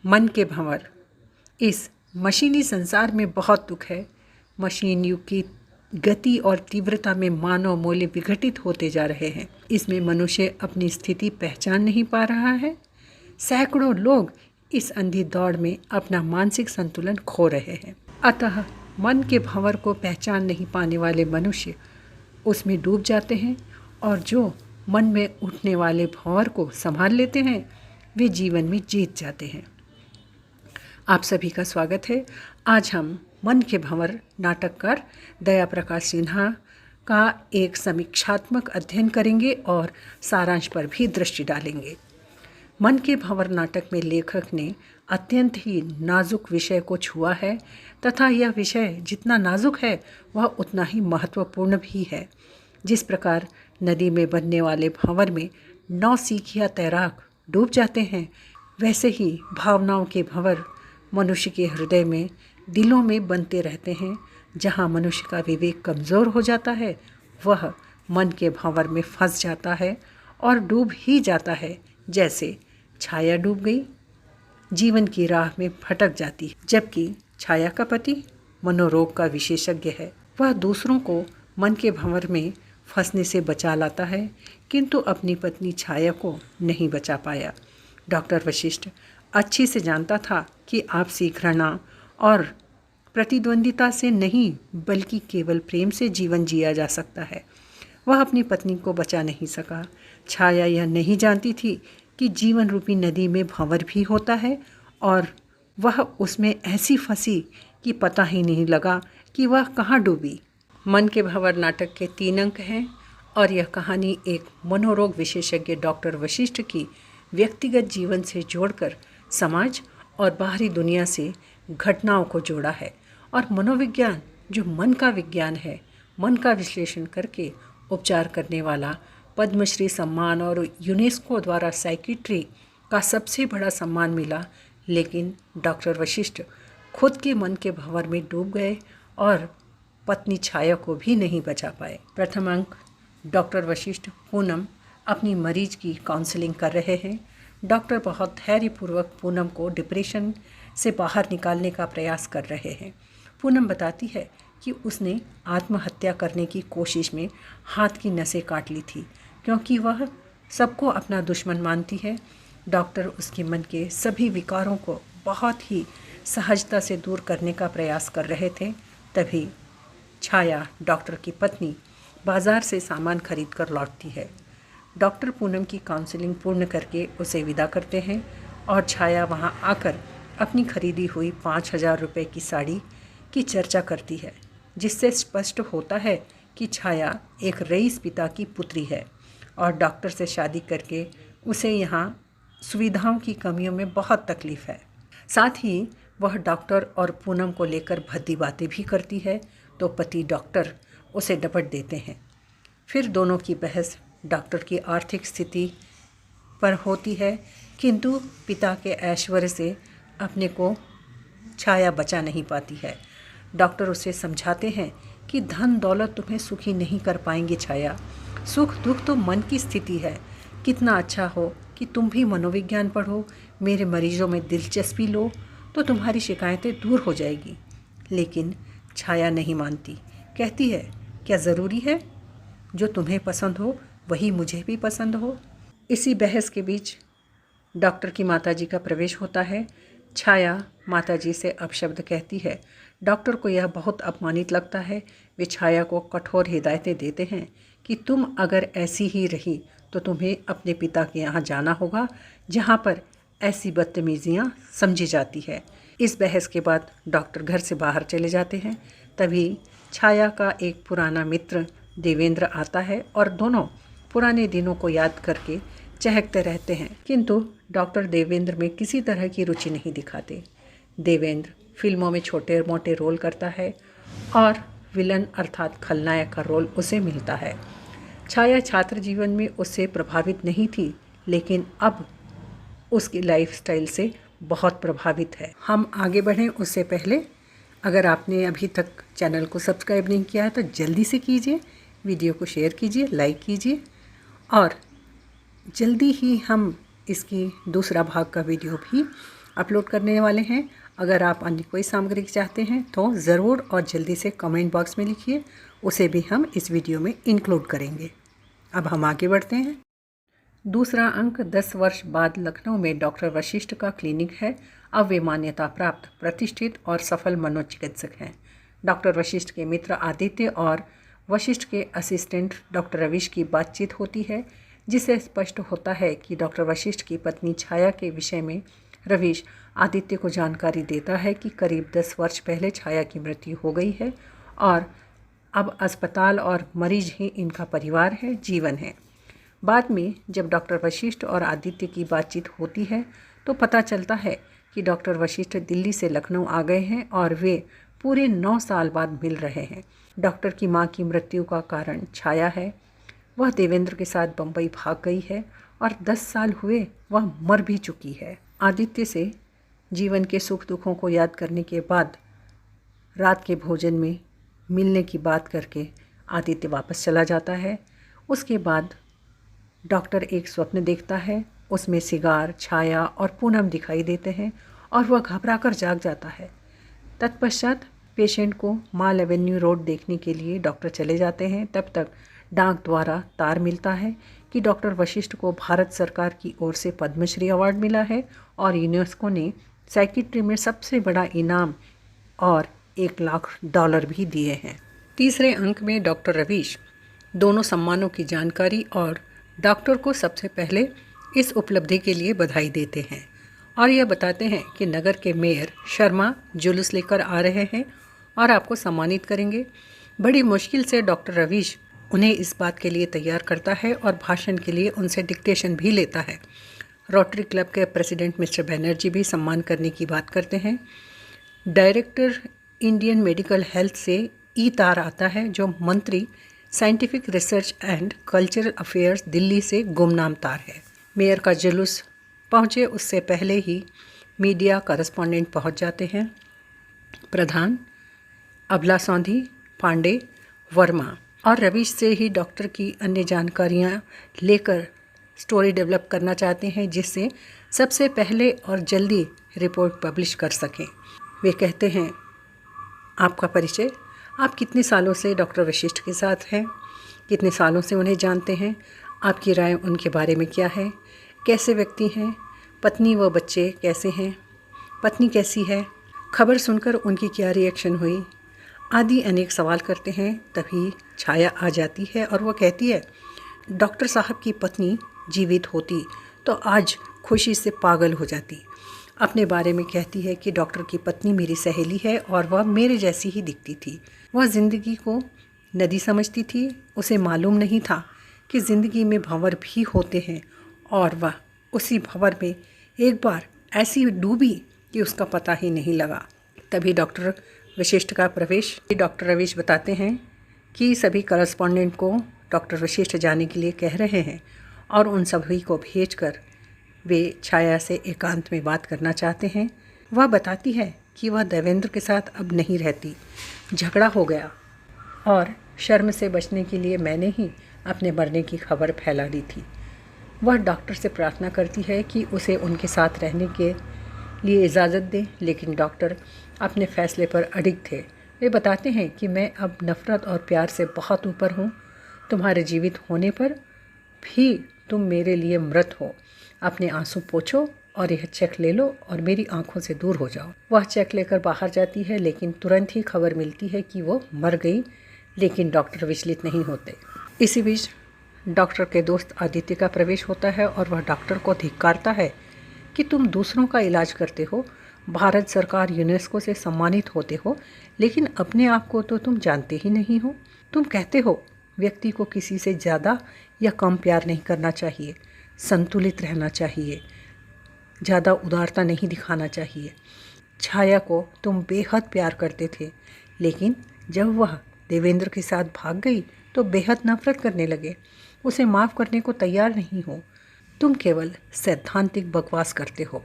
मन के भंवर। इस मशीनी संसार में बहुत दुख है। मशीन युग की गति और तीव्रता में मानव मूल्य विघटित होते जा रहे हैं। इसमें मनुष्य अपनी स्थिति पहचान नहीं पा रहा है। सैकड़ों लोग इस अंधी दौड़ में अपना मानसिक संतुलन खो रहे हैं। अतः मन के भंवर को पहचान नहीं पाने वाले मनुष्य उसमें डूब जाते हैं, और जो मन में उठने वाले भंवर को संभाल लेते हैं वे जीवन में जीत जाते हैं। आप सभी का स्वागत है। आज हम मन के भंवर नाटककार दया प्रकाश सिन्हा का एक समीक्षात्मक अध्ययन करेंगे और सारांश पर भी दृष्टि डालेंगे। मन के भंवर नाटक में लेखक ने अत्यंत ही नाजुक विषय को छुआ है तथा यह विषय जितना नाजुक है वह उतना ही महत्वपूर्ण भी है। जिस प्रकार नदी में बनने वाले भंवर में नौसिखिया तैराक डूब जाते हैं, वैसे ही भावनाओं के भंवर मनुष्य के हृदय में, दिलों में बनते रहते हैं। जहाँ मनुष्य का विवेक कमज़ोर हो जाता है वह मन के भंवर में फंस जाता है और डूब ही जाता है। जैसे छाया डूब गई, जीवन की राह में भटक जाती है। जबकि छाया का पति मनोरोग का विशेषज्ञ है। वह दूसरों को मन के भंवर में फंसने से बचा लाता है, किंतु अपनी पत्नी छाया को नहीं बचा पाया। डॉक्टर वशिष्ठ अच्छी से जानता था कि आपसी घृणा और प्रतिद्वंदिता से नहीं बल्कि केवल प्रेम से जीवन जिया जा सकता है। वह अपनी पत्नी को बचा नहीं सका। छाया यह नहीं जानती थी कि जीवन रूपी नदी में भंवर भी होता है और वह उसमें ऐसी फंसी कि पता ही नहीं लगा कि वह कहाँ डूबी। मन के भंवर नाटक के 3 अंक हैं और यह कहानी एक मनोरोग विशेषज्ञ डॉक्टर वशिष्ठ की व्यक्तिगत जीवन से जोड़कर समाज और बाहरी दुनिया से घटनाओं को जोड़ा है। और मनोविज्ञान जो मन का विज्ञान है, मन का विश्लेषण करके उपचार करने वाला पद्मश्री सम्मान और यूनेस्को द्वारा साइकिट्री का सबसे बड़ा सम्मान मिला, लेकिन डॉक्टर वशिष्ठ खुद के मन के भंवर में डूब गए और पत्नी छाया को भी नहीं बचा पाए। प्रथम अंक, डॉक्टर वशिष्ठ पूनम अपनी मरीज की काउंसलिंग कर रहे हैं। डॉक्टर बहुत धैर्यपूर्वक पूनम को डिप्रेशन से बाहर निकालने का प्रयास कर रहे हैं। पूनम बताती है कि उसने आत्महत्या करने की कोशिश में हाथ की नसें काट ली थी, क्योंकि वह सबको अपना दुश्मन मानती है। डॉक्टर उसके मन के सभी विकारों को बहुत ही सहजता से दूर करने का प्रयास कर रहे थे। तभी छाया, डॉक्टर की पत्नी, बाज़ार से सामान खरीद कर लौटती है। डॉक्टर पूनम की काउंसलिंग पूर्ण करके उसे विदा करते हैं और छाया वहां आकर अपनी खरीदी हुई 5,000 रुपये की साड़ी की चर्चा करती है, जिससे स्पष्ट होता है कि छाया एक रईस पिता की पुत्री है और डॉक्टर से शादी करके उसे यहाँ सुविधाओं की कमियों में बहुत तकलीफ़ है। साथ ही वह डॉक्टर और पूनम को लेकर भद्दी बातें भी करती है, तो पति डॉक्टर उसे डपट देते हैं। फिर दोनों की बहस डॉक्टर की आर्थिक स्थिति पर होती है, किंतु पिता के ऐश्वर्य से अपने को छाया बचा नहीं पाती है। डॉक्टर उसे समझाते हैं कि धन दौलत तुम्हें सुखी नहीं कर पाएंगे छाया, सुख दुख तो मन की स्थिति है। कितना अच्छा हो कि तुम भी मनोविज्ञान पढ़ो, मेरे मरीजों में दिलचस्पी लो, तो तुम्हारी शिकायतें दूर हो जाएगी। लेकिन छाया नहीं मानती, कहती है क्या ज़रूरी है जो तुम्हें पसंद हो वही मुझे भी पसंद हो। इसी बहस के बीच डॉक्टर की माताजी का प्रवेश होता है। छाया माताजी से अपशब्द कहती है। डॉक्टर को यह बहुत अपमानित लगता है। वे छाया को कठोर हिदायतें देते हैं कि तुम अगर ऐसी ही रही तो तुम्हें अपने पिता के यहाँ जाना होगा, जहाँ पर ऐसी बदतमीजियाँ समझी जाती है। इस बहस के बाद डॉक्टर घर से बाहर चले जाते हैं। तभी छाया का एक पुराना मित्र देवेंद्र आता है और दोनों पुराने दिनों को याद करके चहकते रहते हैं, किंतु डॉक्टर देवेंद्र में किसी तरह की रुचि नहीं दिखाते। देवेंद्र फिल्मों में छोटे मोटे रोल करता है और विलन अर्थात खलनायक का रोल उसे मिलता है। छाया छात्र जीवन में उससे प्रभावित नहीं थी, लेकिन अब उसकी लाइफस्टाइल से बहुत प्रभावित है। हम आगे बढ़ें उससे पहले अगर आपने अभी तक चैनल को सब्सक्राइब नहीं किया है तो जल्दी से कीजिए, वीडियो को शेयर कीजिए, लाइक कीजिए और जल्दी ही हम इसकी दूसरा भाग का वीडियो भी अपलोड करने वाले हैं। अगर आप अन्य कोई सामग्री चाहते हैं तो ज़रूर और जल्दी से कमेंट बॉक्स में लिखिए, उसे भी हम इस वीडियो में इंक्लूड करेंगे। अब हम आगे बढ़ते हैं। दूसरा अंक 10 वर्ष बाद लखनऊ में डॉक्टर वशिष्ठ का क्लिनिक है। अब वे मान्यता प्राप्त, प्रतिष्ठित और सफल मनोचिकित्सक हैं। डॉक्टर वशिष्ठ के मित्र आदित्य और वशिष्ठ के असिस्टेंट डॉक्टर रवीश की बातचीत होती है, जिससे स्पष्ट होता है कि डॉक्टर वशिष्ठ की पत्नी छाया के विषय में रवीश आदित्य को जानकारी देता है कि करीब 10 वर्ष पहले छाया की मृत्यु हो गई है और अब अस्पताल और मरीज ही इनका परिवार है, जीवन है। बाद में जब डॉक्टर वशिष्ठ और आदित्य की बातचीत होती है तो पता चलता है कि डॉक्टर वशिष्ठ दिल्ली से लखनऊ आ गए हैं और वे पूरे 9 साल बाद मिल रहे हैं। डॉक्टर की मां की मृत्यु का कारण छाया है। वह देवेंद्र के साथ बम्बई भाग गई है और 10 साल हुए वह मर भी चुकी है। आदित्य से जीवन के सुख दुखों को याद करने के बाद रात के भोजन में मिलने की बात करके आदित्य वापस चला जाता है। उसके बाद डॉक्टर एक स्वप्न देखता है, उसमें सिगार, छाया और पूनम दिखाई देते हैं और वह घबराकर जाग जाता है। तत्पश्चात पेशेंट को माल एवेन्यू रोड देखने के लिए डॉक्टर चले जाते हैं। तब तक डाक द्वारा तार मिलता है कि डॉक्टर वशिष्ठ को भारत सरकार की ओर से पद्मश्री अवार्ड मिला है और यूनेस्को ने साइकिट्री में सबसे बड़ा इनाम और $1 लाख भी दिए हैं। तीसरे अंक में डॉक्टर रवीश दोनों सम्मानों की जानकारी और डॉक्टर को सबसे पहले इस उपलब्धि के लिए बधाई देते हैं और यह बताते हैं कि नगर के मेयर शर्मा जुलूस लेकर आ रहे हैं और आपको सम्मानित करेंगे। बड़ी मुश्किल से डॉक्टर रवीश उन्हें इस बात के लिए तैयार करता है और भाषण के लिए उनसे डिक्टेशन भी लेता है। रोटरी क्लब के प्रेसिडेंट मिस्टर बनर्जी भी सम्मान करने की बात करते हैं। डायरेक्टर इंडियन मेडिकल हेल्थ से तार आता है, जो मंत्री scientific research and cultural affairs Delhi से गुमनाम तार है। मेयर का जुलूस पहुँचे उससे पहले ही मीडिया कॉरेस्पॉन्डेंट पहुँच जाते हैं। प्रधान, अबला सौंधी, पांडे, वर्मा और रवीश से ही डॉक्टर की अन्य जानकारियाँ लेकर स्टोरी डेवलप करना चाहते हैं, जिससे सबसे पहले और जल्दी रिपोर्ट पब्लिश कर सकें। वे कहते हैं, आपका परिचय, आप कितने सालों से डॉक्टर वशिष्ठ के साथ हैं, कितने सालों से उन्हें जानते हैं, आपकी राय उनके बारे में क्या है, कैसे व्यक्ति हैं, पत्नी व बच्चे कैसे हैं, पत्नी कैसी है, खबर सुनकर उनकी क्या रिएक्शन हुई, आदि अनेक सवाल करते हैं। तभी छाया आ जाती है और वह कहती है, डॉक्टर साहब की पत्नी जीवित होती तो आज खुशी से पागल हो जाती। अपने बारे में कहती है कि डॉक्टर की पत्नी मेरी सहेली है और वह मेरे जैसी ही दिखती थी। वह ज़िंदगी को नदी समझती थी। उसे मालूम नहीं था कि ज़िंदगी में भंवर भी होते हैं और वह उसी भंवर में एक बार ऐसी डूबी कि उसका पता ही नहीं लगा। तभी डॉक्टर वशिष्ठ का प्रवेश। डॉक्टर रवीश बताते हैं कि सभी करस्पॉन्डेंट को डॉक्टर वशिष्ठ जाने के लिए कह रहे हैं और उन सभी को भेजकर वे छाया से एकांत में बात करना चाहते हैं। वह बताती है कि वह देवेंद्र के साथ अब नहीं रहती, झगड़ा हो गया और शर्म से बचने के लिए मैंने ही अपने मरने की खबर फैला दी थी। वह डॉक्टर से प्रार्थना करती है कि उसे उनके साथ रहने के लिए इजाज़त दे, लेकिन डॉक्टर अपने फैसले पर अडिग थे। वे बताते हैं कि मैं अब नफ़रत और प्यार से बहुत ऊपर हूँ। तुम्हारे जीवित होने पर भी तुम मेरे लिए मृत हो। अपने आंसू पोंछो और यह चेक ले लो और मेरी आंखों से दूर हो जाओ। वह चेक लेकर बाहर जाती है, लेकिन तुरंत ही खबर मिलती है कि वो मर गई, लेकिन डॉक्टर विचलित नहीं होते। इसी बीच डॉक्टर के दोस्त आदित्य का प्रवेश होता है और वह डॉक्टर को धिक्कारता है कि तुम दूसरों का इलाज करते हो, भारत सरकार यूनेस्को से सम्मानित होते हो, लेकिन अपने आप को तो तुम जानते ही नहीं हो। तुम कहते हो व्यक्ति को किसी से ज़्यादा या कम प्यार नहीं करना चाहिए, संतुलित रहना चाहिए, ज़्यादा उदारता नहीं दिखाना चाहिए। छाया को तुम बेहद प्यार करते थे, लेकिन जब वह देवेंद्र के साथ भाग गई तो बेहद नफरत करने लगे। उसे माफ़ करने को तैयार नहीं हो। तुम केवल सैद्धांतिक बकवास करते हो।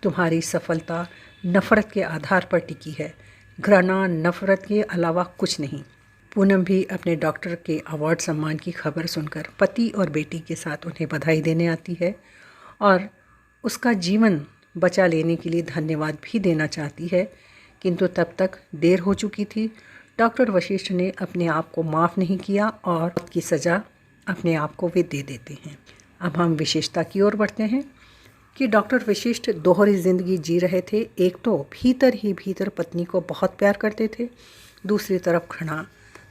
तुम्हारी सफलता नफ़रत के आधार पर टिकी है, घृणा नफ़रत के अलावा कुछ नहीं। पूनम भी अपने डॉक्टर के अवार्ड सम्मान की खबर सुनकर पति और बेटी के साथ उन्हें बधाई देने आती है और उसका जीवन बचा लेने के लिए धन्यवाद भी देना चाहती है, किंतु तब तक देर हो चुकी थी। डॉक्टर वशिष्ठ ने अपने आप को माफ़ नहीं किया और मौत की सज़ा अपने आप को वे दे देते हैं। अब हम विशेषता की ओर बढ़ते हैं कि डॉक्टर वशिष्ठ दोहरी ज़िंदगी जी रहे थे। एक तो भीतर ही भीतर पत्नी को बहुत प्यार करते थे, दूसरी तरफ घृणा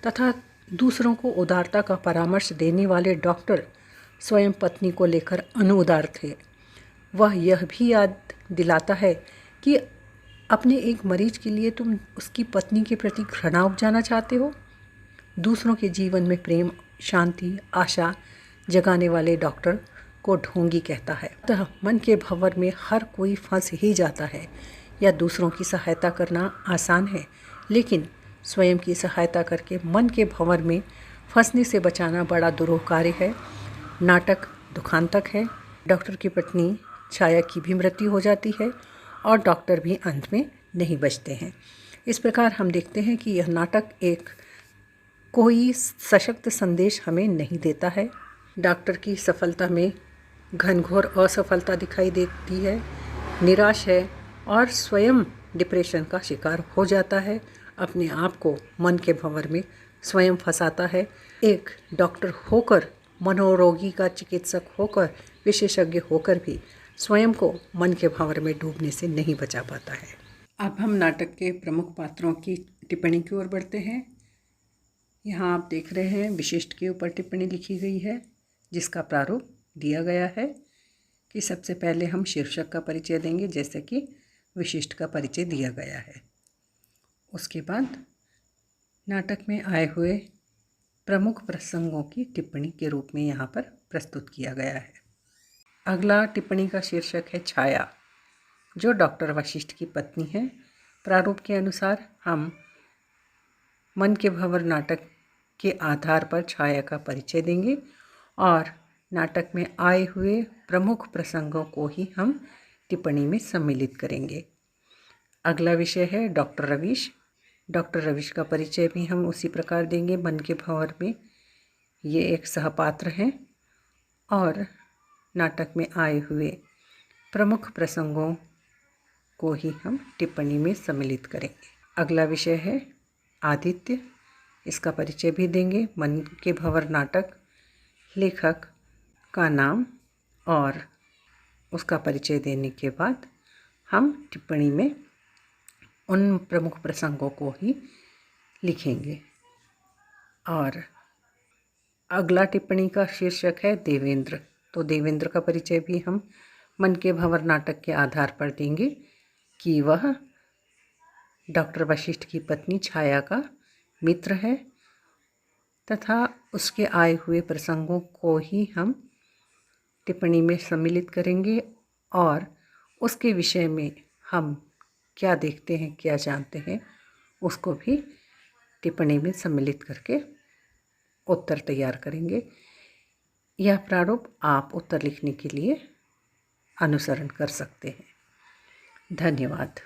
तथा दूसरों को उदारता का परामर्श देने वाले डॉक्टर स्वयं पत्नी को लेकर अनुदार थे। वह यह भी याद दिलाता है कि अपने एक मरीज के लिए तुम उसकी पत्नी के प्रति घृणा उपजाना चाहते हो। दूसरों के जीवन में प्रेम, शांति, आशा जगाने वाले डॉक्टर को ढोंगी कहता है। अतः मन के भंवर में हर कोई फंस ही जाता है। या दूसरों की सहायता करना आसान है, लेकिन स्वयं की सहायता करके मन के भंवर में फंसने से बचाना बड़ा दुरूह कार्य है। नाटक दुखांतक है। डॉक्टर की पत्नी छाया की भी मृत्यु हो जाती है और डॉक्टर भी अंत में नहीं बचते हैं। इस प्रकार हम देखते हैं कि यह नाटक एक कोई सशक्त संदेश हमें नहीं देता है। डॉक्टर की सफलता में घनघोर असफलता दिखाई देती है, निराश है और स्वयं डिप्रेशन का शिकार हो जाता है। अपने आप को मन के भंवर में स्वयं फंसाता है। एक डॉक्टर होकर, मनोरोगी का चिकित्सक होकर, विशेषज्ञ होकर भी स्वयं को मन के भंवर में डूबने से नहीं बचा पाता है। अब हम नाटक के प्रमुख पात्रों की टिप्पणी की ओर बढ़ते हैं। यहाँ आप देख रहे हैं विशिष्ट के ऊपर टिप्पणी लिखी गई है, जिसका प्रारूप दिया गया है कि सबसे पहले हम शीर्षक का परिचय देंगे, जैसे कि विशिष्ट का परिचय दिया गया है। उसके बाद नाटक में आए हुए प्रमुख प्रसंगों की टिप्पणी के रूप में यहाँ पर प्रस्तुत किया गया है। अगला टिप्पणी का शीर्षक है छाया, जो डॉक्टर वशिष्ठ की पत्नी है। प्रारूप के अनुसार हम मन के भंवर नाटक के आधार पर छाया का परिचय देंगे और नाटक में आए हुए प्रमुख प्रसंगों को ही हम टिप्पणी में सम्मिलित करेंगे। अगला विषय है डॉक्टर रवीश। डॉक्टर रवीश का परिचय भी हम उसी प्रकार देंगे मन के भंवर में। ये एक सहपात्र हैं और नाटक में आए हुए प्रमुख प्रसंगों को ही हम टिप्पणी में सम्मिलित करेंगे। अगला विषय है आदित्य। इसका परिचय भी देंगे। मन के भंवर नाटक, लेखक का नाम और उसका परिचय देने के बाद हम टिप्पणी में उन प्रमुख प्रसंगों को ही लिखेंगे। और अगला टिप्पणी का शीर्षक है देवेंद्र। तो देवेंद्र का परिचय भी हम मन के भंवर नाटक के आधार पर देंगे कि वह डॉक्टर वशिष्ठ की पत्नी छाया का मित्र है तथा उसके आए हुए प्रसंगों को ही हम टिप्पणी में सम्मिलित करेंगे और उसके विषय में हम क्या देखते हैं, क्या जानते हैं, उसको भी टिप्पणी में सम्मिलित करके उत्तर तैयार करेंगे। यह प्रारूप आप उत्तर लिखने के लिए अनुसरण कर सकते हैं। धन्यवाद।